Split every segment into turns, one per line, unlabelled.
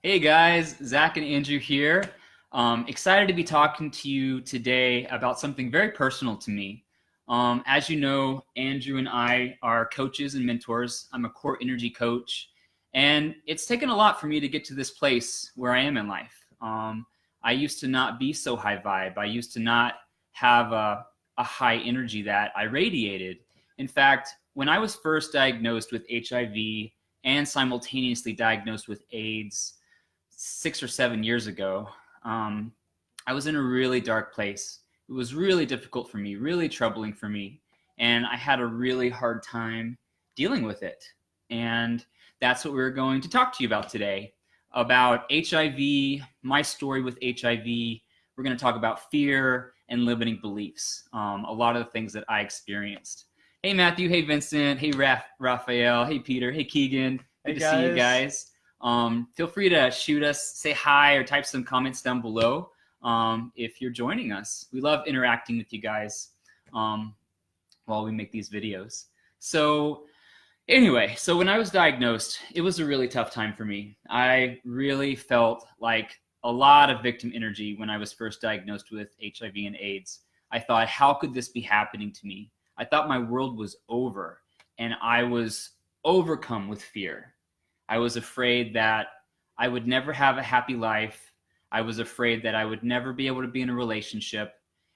Hey guys, Zach and Andrew here. Excited to be talking to you today about something very personal to me. As you know, Andrew and I are coaches and mentors. I'm a core energy coach, and it's taken a lot for me to get to this place where I am in life. I used to not be so high vibe. I used to not have a high energy that I radiated. In fact, when I was first diagnosed with HIV and simultaneously diagnosed with AIDS, 6 or 7 years ago, um, I was in a really dark place. It was really difficult for me, really troubling for me. And I had a really hard time dealing with it. And that's what we're going to talk to you about today about HIV, my story with HIV. We're going to talk about fear and limiting beliefs, a lot of the things that I experienced. Hey, Matthew. Hey, Vincent. Hey, Raphael. Hey, Peter. Hey, Keegan.
Hey
Good to see you
guys.
guys. Feel free to shoot us, say hi, or type some comments down below if you're joining us. We love interacting with you guys um, while we make these videos. So, anyway, so when I was diagnosed, it was a really tough time for me. I really felt like a lot of victim energy when I was first diagnosed with HIV and AIDS. I thought, how could this be happening to me? I thought my world was over, and I was overcome with fear. I was afraid that I would never have a happy life. I was afraid that I would never be able to be in a relationship.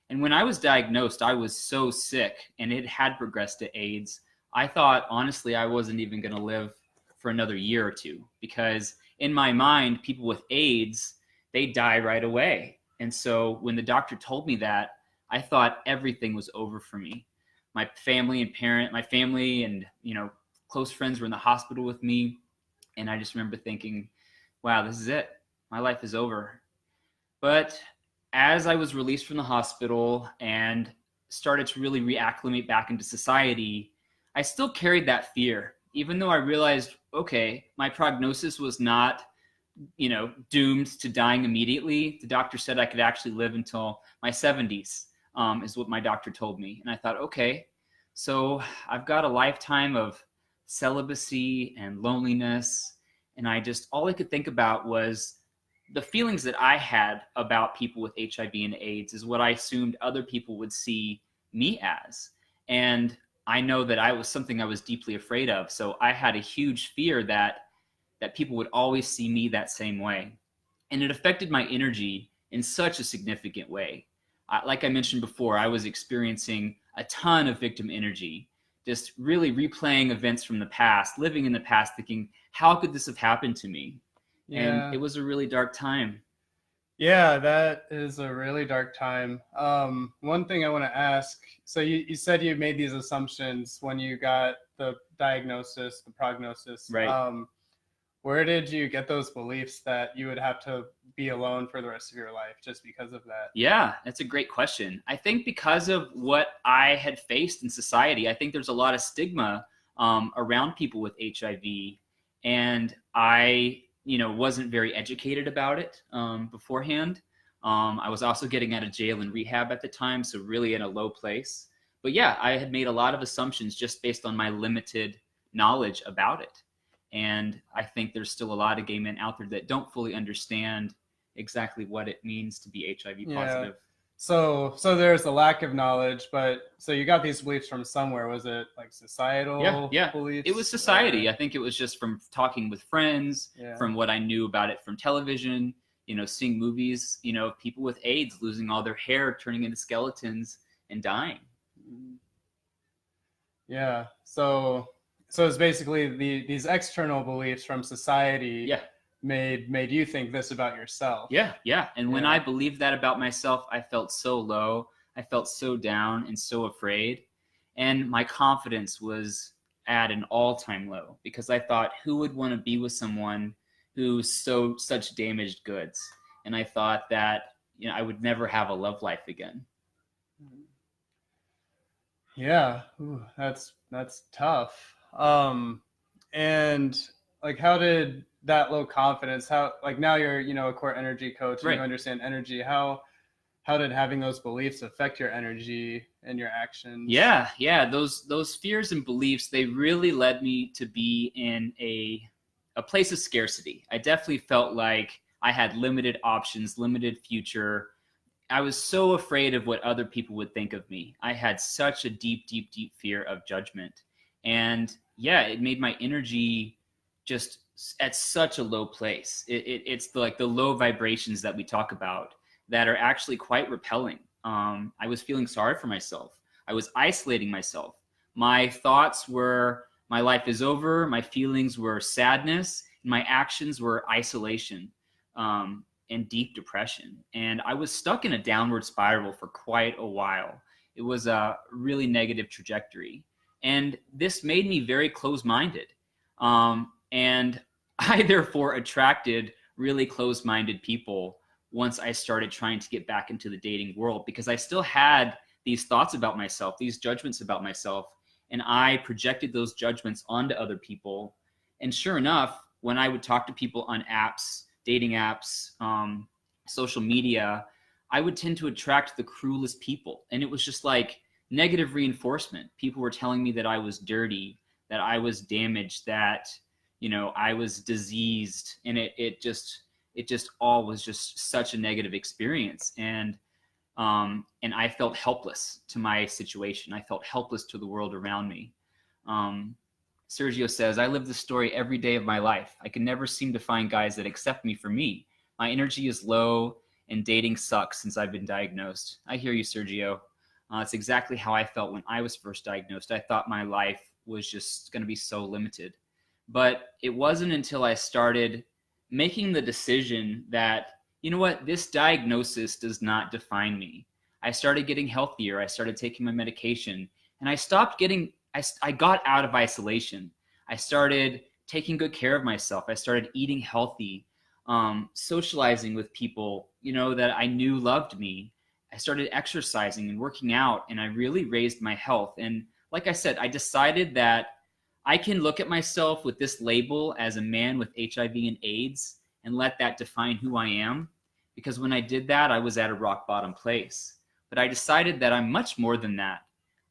And when I was diagnosed, I was so sick and it had progressed to AIDS. I thought, honestly, I wasn't even going to live for another year or two because in my mind, people with AIDS, they die right away. And so when the doctor told me that, I thought everything was over for me. My family and, close friends were in the hospital with me. And I just remember thinking, wow, this is it. My life is over. But as I was released from the hospital and started to really reacclimate back into society, I still carried that fear, even though I realized, okay, my prognosis was not, doomed to dying immediately. The doctor said I could actually live until my 70s, is what my doctor told me. And I thought, okay, so I've got a lifetime of celibacy and loneliness. And all I could think about was the feelings that I had about people with HIV and AIDS is what I assumed other people would see me as. And I know that I was something I was deeply afraid of. So I had a huge fear that people would always see me that same way. And it affected my energy in such a significant way. Like I mentioned before, I was experiencing a ton of victim energy, just really replaying events from the past, living in the past, thinking, how could this have happened to me? And it
Yeah.
was a really dark time.
Yeah, that is a really dark time. One thing I want to ask, so you said you made these assumptions when you got the diagnosis, the prognosis.
Right.
Where did you get those beliefs that you would have to be alone for the rest of your life just because of that?
Yeah, that's a great question. I think because of what I had faced in society, I think there's a lot of stigma around people with HIV, and I, wasn't very educated about it beforehand. I was also getting out of jail and rehab at the time, so really in a low place. But yeah, I had made a lot of assumptions just based on my limited knowledge about it. And I think there's still a lot of gay men out there that don't fully understand exactly what it means to be HIV
Yeah.
positive.
So there's a lack of knowledge, but so you got these beliefs from somewhere. Was it like
Yeah,
societal
yeah. It was
beliefs
society.
or
I think it was just from talking with friends,
yeah.
from what I knew about it from television, seeing movies, people with AIDS losing all their hair, turning into skeletons and dying.
Yeah. So it's basically these external beliefs from society
Yeah,
made you think this about yourself.
yeah, yeah. And when I
Yeah.
believed that about myself, I felt so low. I felt so down and so afraid. And my confidence was at an all-time low because I thought, who would want to be with someone who's such damaged goods? And I thought that, I would never have a love life again.
Yeah. Ooh, that's tough. And like how did that low confidence, how like now you're, a core energy coach and you
Right.
understand energy, how did having those beliefs affect your energy and your actions?
Yeah, yeah. Those fears and beliefs, they really led me to be in a place of scarcity. I definitely felt like I had limited options, limited future. I was so afraid of what other people would think of me. I had such a deep, deep, deep fear of judgment. And yeah, it made my energy just at such a low place. It's like the low vibrations that we talk about that are actually quite repelling. I was feeling sorry for myself. I was isolating myself. My thoughts were, my life is over. My feelings were sadness. And my actions were isolation. And deep depression. And I was stuck in a downward spiral for quite a while. It was a really negative trajectory. And this made me very close-minded. And I therefore attracted really close-minded people once I started trying to get back into the dating world, because I still had these thoughts about myself, these judgments about myself, and I projected those judgments onto other people. And sure enough, when I would talk to people on apps, dating apps, social media, I would tend to attract the cruelest people. And it was just like negative reinforcement. People were telling me that I was dirty, that I was damaged, that, you know, I was diseased. And it just all was just such a negative experience. And I felt helpless to my situation. I felt helpless to the world around me. Sergio says, I live this story every day of my life. I can never seem to find guys that accept me for me. My energy is low and dating sucks since I've been diagnosed. I hear you, Sergio. It's exactly how I felt when I was first diagnosed. I thought my life was just going to be so limited. But it wasn't until I started making the decision that, you know what, this diagnosis does not define me. I started getting healthier. I started taking my medication, and I got out of isolation. I started taking good care of myself. I started eating healthy, socializing with people, you know, that I knew loved me. I started exercising and working out, and I really raised my health. And like I said, I decided that I can look at myself with this label as a man with HIV and AIDS and let that define who I am. Because when I did that, I was at a rock bottom place. But I decided that I'm much more than that.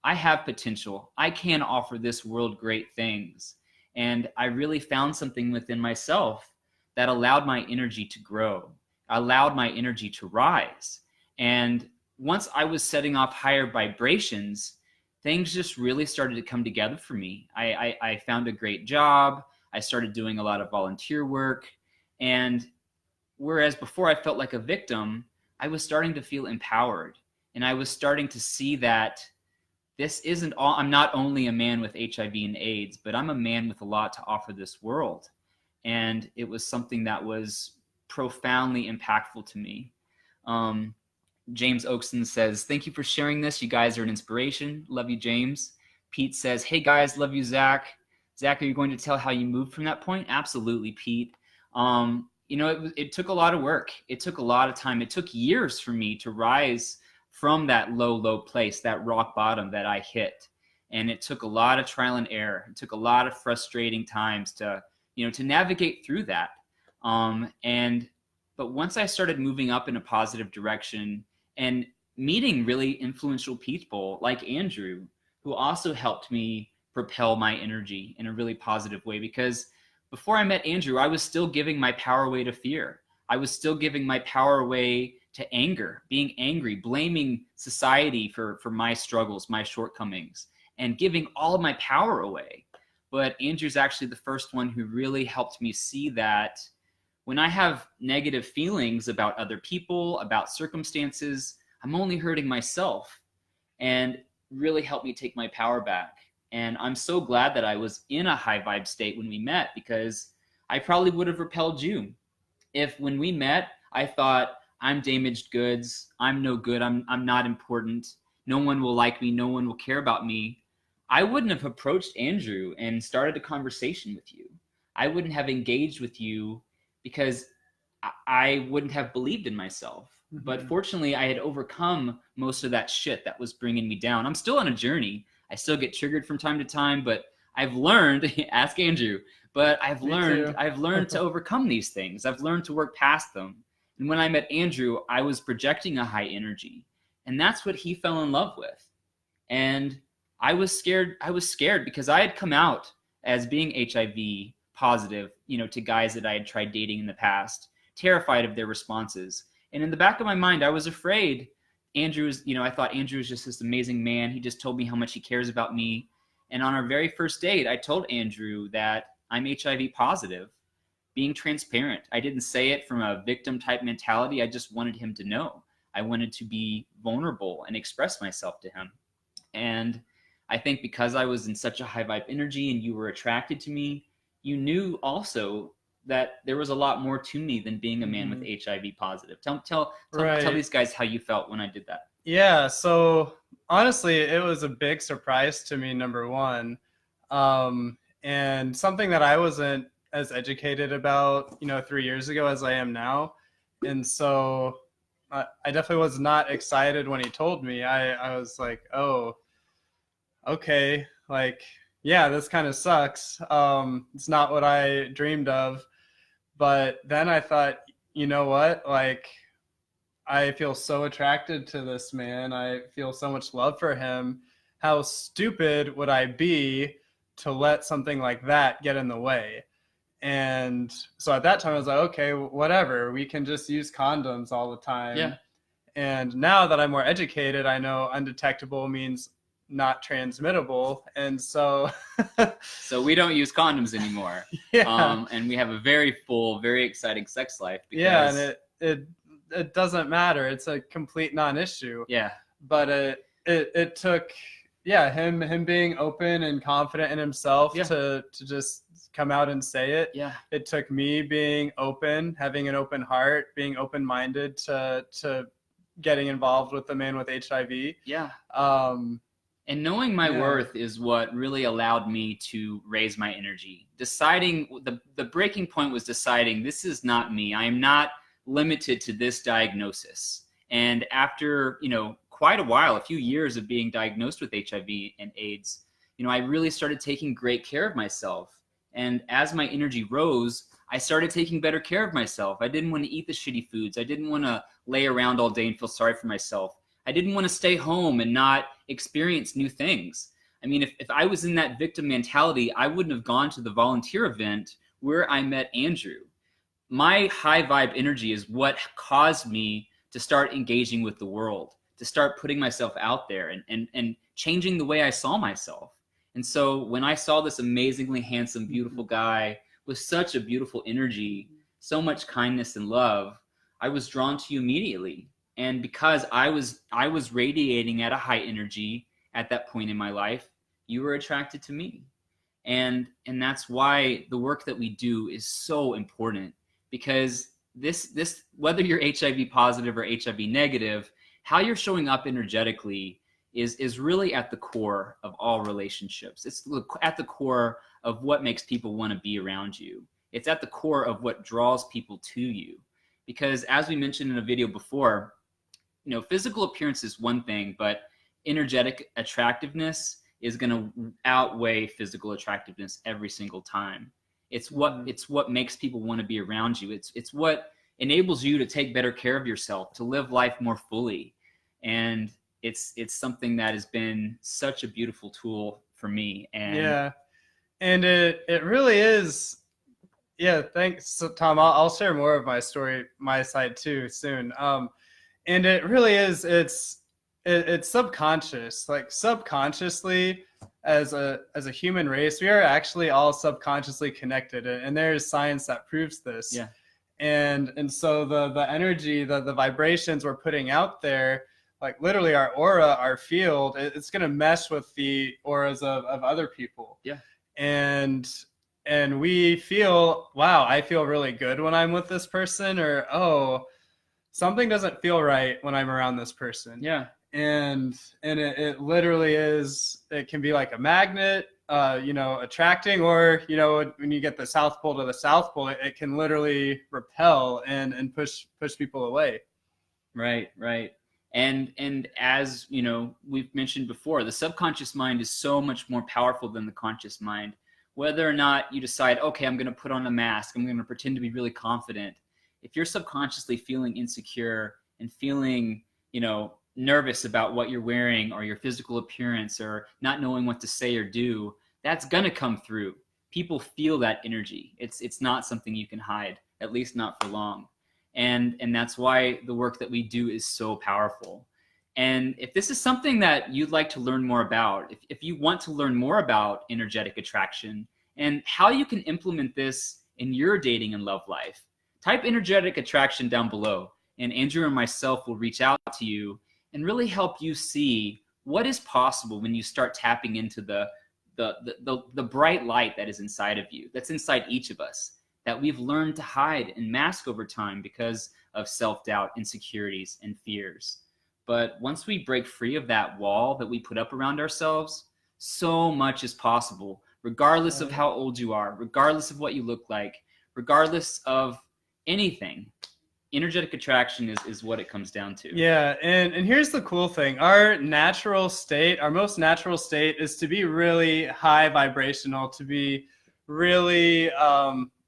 I have potential. I can offer this world great things. And I really found something within myself that allowed my energy to grow, allowed my energy to rise. And once I was setting off higher vibrations, things just really started to come together for me. I found a great job. I started doing a lot of volunteer work. And whereas before I felt like a victim, I was starting to feel empowered. And I was starting to see that this isn't all, I'm not only a man with HIV and AIDS, but I'm a man with a lot to offer this world. And it was something that was profoundly impactful to me. James Oakson says, thank you for sharing this. You guys are an inspiration. Love you, James. Pete says, hey guys, love you, Zach. Zach, are you going to tell how you moved from that point? Absolutely, Pete. You know, it took a lot of work. It took a lot of time. It took years for me to rise from that low place, that rock bottom that I hit. And it took a lot of trial and error. It took a lot of frustrating times to, you know, to navigate through that. But once I started moving up in a positive direction and meeting really influential people like Andrew, who also helped me propel my energy in a really positive way, because before I met Andrew, I was still giving my power away to fear. I was still giving my power away to anger, being angry, blaming society for my struggles, my shortcomings, and giving all of my power away. But Andrew's actually the first one who really helped me see that when I have negative feelings about other people, about circumstances, I'm only hurting myself, and really helped me take my power back. And I'm so glad that I was in a high vibe state when we met, because I probably would have repelled you. If when we met, I thought, I'm damaged goods, I'm no good, I'm not important, no one will like me, no one will care about me, I wouldn't have approached Andrew and started a conversation with you. I wouldn't have engaged with you because I wouldn't have believed in myself. Mm-hmm. But fortunately, I had overcome most of that shit that was bringing me down. I'm still on a journey. I still get triggered from time to time, but I've learned, ask Andrew, but I've learned to overcome these things. I've learned to work past them. And when I met Andrew, I was projecting a high energy, and that's what he fell in love with. And I was scared because I had come out as being HIV positive, to guys that I had tried dating in the past, terrified of their responses. And in the back of my mind, I was afraid. I thought Andrew was just this amazing man. He just told me how much he cares about me. And on our very first date, I told Andrew that I'm HIV positive, being transparent. I didn't say it from a victim type mentality. I just wanted him to know. I wanted to be vulnerable and express myself to him. And I think because I was in such a high vibe energy and you were attracted to me, you knew also that there was a lot more to me than being a man with HIV positive. Tell these guys how you felt when I did that.
Yeah, so honestly, it was a big surprise to me, number one. And something that I wasn't as educated about, 3 years ago as I am now. And so I definitely was not excited when he told me. I was like, oh, okay, like, yeah, this kind of sucks. It's not what I dreamed of. But then I thought, you know what? Like, I feel so attracted to this man. I feel so much love for him. How stupid would I be to let something like that get in the way? And so at that time, I was like, okay, whatever. We can just use condoms all the time.
Yeah.
And now that I'm more educated, I know undetectable means not transmittable. And so
so we don't use condoms anymore.
Yeah.
And we have a very full, very exciting sex life.
Yeah, and it doesn't matter. It's a complete non-issue.
Yeah.
But it took him being open and confident in himself to just come out and say it.
Yeah.
It took me being open, having an open heart, being open-minded to getting involved with the man with HIV.
Yeah. And knowing my worth is what really allowed me to raise my energy. Deciding, the breaking point was deciding, this is not me. I am not limited to this diagnosis. And after, quite a while, a few years of being diagnosed with HIV and AIDS, I really started taking great care of myself. And as my energy rose, I started taking better care of myself. I didn't want to eat the shitty foods. I didn't want to lay around all day and feel sorry for myself. I didn't want to stay home and not experience new things. I mean, if I was in that victim mentality, I wouldn't have gone to the volunteer event where I met Andrew. My high vibe energy is what caused me to start engaging with the world, to start putting myself out there and changing the way I saw myself. And so when I saw this amazingly handsome, beautiful guy with such a beautiful energy, so much kindness and love, I was drawn to you immediately. And because I was radiating at a high energy at that point in my life, you were attracted to me. And that's why the work that we do is so important, because this whether you're HIV positive or HIV negative, how you're showing up energetically is really at the core of all relationships. It's at the core of what makes people want to be around you. It's at the core of what draws people to you. Because as we mentioned in a video before, physical appearance is one thing, but energetic attractiveness is going to outweigh physical attractiveness every single time. It's what makes people want to be around you. It's what enables you to take better care of yourself, to live life more fully. And it's something that has been such a beautiful tool for me. And
and it really is. Yeah, thanks, Tom. I'll share more of my story, my side too, soon. And it really is. It's subconscious. Like subconsciously, as a human race, we are actually all subconsciously connected, and there is science that proves this.
Yeah.
And so the energy, the vibrations we're putting out there, like literally our aura, our field, it's going to mesh with the auras of other people.
Yeah.
And we feel, wow, I feel really good when I'm with this person, or, oh, something doesn't feel right when I'm around this person.
Yeah.
And it literally is, it can be like a magnet, attracting, or, when you get the South Pole to the South Pole, it can literally repel and push people away.
Right. And as, we've mentioned before, the subconscious mind is so much more powerful than the conscious mind. Whether or not you decide, okay, I'm going to put on a mask, I'm going to pretend to be really confident. If you're subconsciously feeling insecure and feeling, nervous about what you're wearing or your physical appearance or not knowing what to say or do, that's going to come through. people feel that energy. It's not something you can hide, at least not for long. And that's why the work that we do is so powerful. And if this is something that you'd like to learn more about, if you want to learn more about energetic attraction and how you can implement this in your dating and love life, type energetic attraction down below, and Andrew and myself will reach out to you and really help you see what is possible when you start tapping into the bright light that is inside of you, that's inside each of us, that we've learned to hide and mask over time because of self-doubt, insecurities, and fears. But once we break free of that wall that we put up around ourselves, so much is possible, regardless of how old you are, regardless of what you look like, regardless of anything. Energetic attraction is what it comes down to.
Yeah, and here's the cool thing. Our natural state, our most natural state is to be really high vibrational, to be really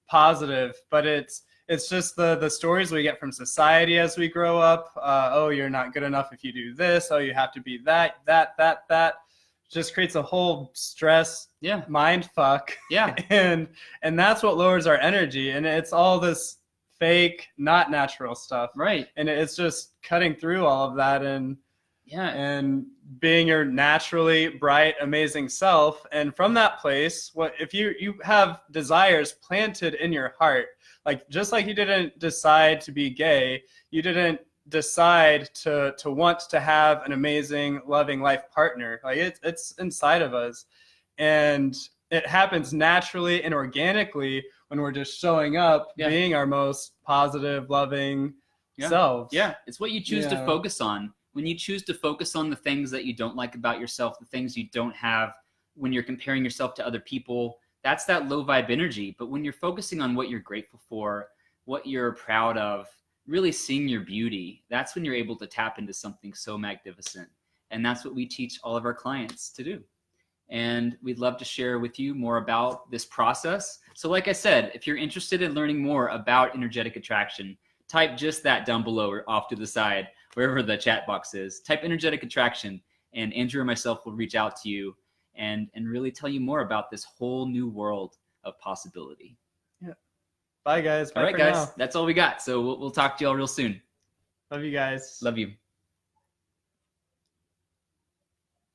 positive, but it's just the stories we get from society as we grow up. Oh, you're not good enough if you do this. Oh, you have to be that. Just creates a whole stress mind fuck.
Yeah.
And that's what lowers our energy. And it's all this fake, not natural stuff.
Right.
And it's just cutting through all of that and being your naturally bright, amazing self. And from that place, what if you have desires planted in your heart, like just like you didn't decide to be gay, you didn't decide to want to have an amazing, loving life partner. Like it's inside of us, and it happens naturally and organically when we're just showing up, being our most positive, loving selves.
Yeah, it's what you choose to focus on. When you choose to focus on the things that you don't like about yourself, the things you don't have, when you're comparing yourself to other people, that's that low vibe energy. But when you're focusing on what you're grateful for, what you're proud of, really seeing your beauty, that's when you're able to tap into something so magnificent. And that's what we teach all of our clients to do. And we'd love to share with you more about this process. So like I said, if you're interested in learning more about energetic attraction, type just that down below or off to the side, wherever the chat box is. Type energetic attraction, and Andrew and myself will reach out to you and really tell you more about this whole new world of possibility.
Yeah. Bye, guys. Bye.
All right, guys. Now. That's all we got. So we'll talk to you all real soon.
Love you guys.
Love you.